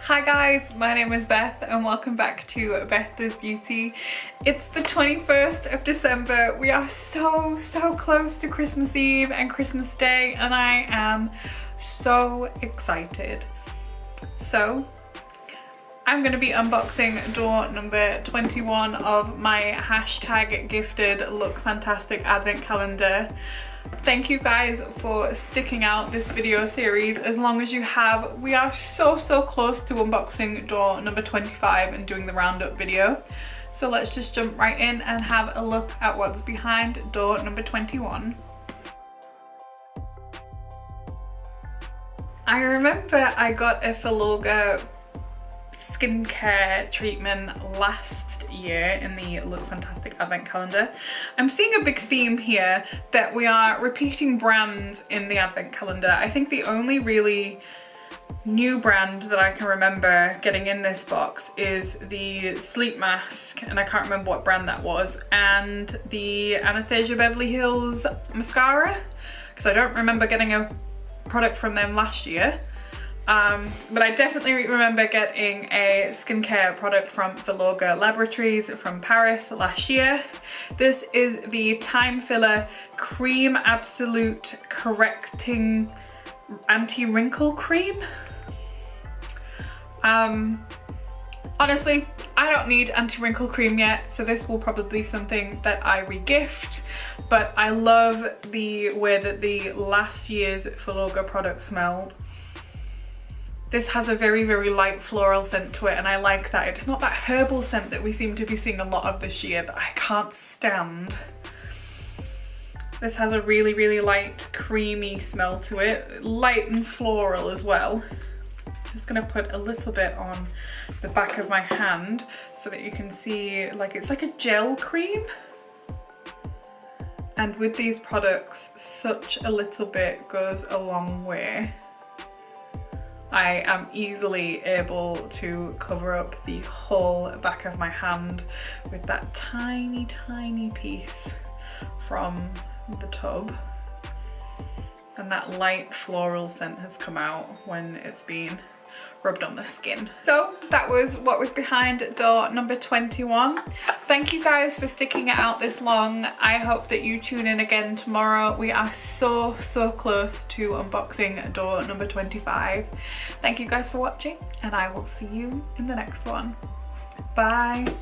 Hi guys, my name is Beth and welcome back to Beth Does Beauty. It's the 21st of December. We are so close to Christmas Eve and Christmas Day and I am so excited. So I'm going to be unboxing door number 21 of my hashtag gifted LookFantastic advent calendar. Thank you guys for sticking out this video series as long as you have. We are so close to unboxing door number 25 and doing the roundup video. So let's just jump right in and have a look at what's behind door number 21. I remember I got a Vlogmas skincare treatment last year in the LookFantastic advent calendar. I'm seeing a big theme here that we are repeating brands in the advent calendar. I think the only really new brand that I can remember getting in this box is the sleep mask, and I can't remember what brand that was, and the Anastasia Beverly Hills mascara, because I don't remember getting a product from them last year. But I definitely remember getting a skincare product from Vlogmas Laboratories from Paris last year. This is the Time Filler Cream Absolute Correcting Anti-Wrinkle Cream. Honestly, I don't need anti-wrinkle cream yet, so this will probably be something that I re-gift, but I love the way that the last year's Vlogmas product smelled. This has a very light floral scent to it and I like that. It's not that herbal scent that we seem to be seeing a lot of this year that I can't stand. This has a really light creamy smell to it, light and floral as well. Just gonna put a little bit on the back of my hand so that you can see, like, it's like a gel cream. And with these products, such a little bit goes a long way. I am easily able to cover up the whole back of my hand with that tiny piece from the tub. And that light floral scent has come out when it's been rubbed on the skin. So that was what was behind door number 21. Thank you guys for sticking it out this long. I hope that you tune in again tomorrow. We are so close to unboxing door number 25. Thank you guys for watching and I will see you in the next one. Bye.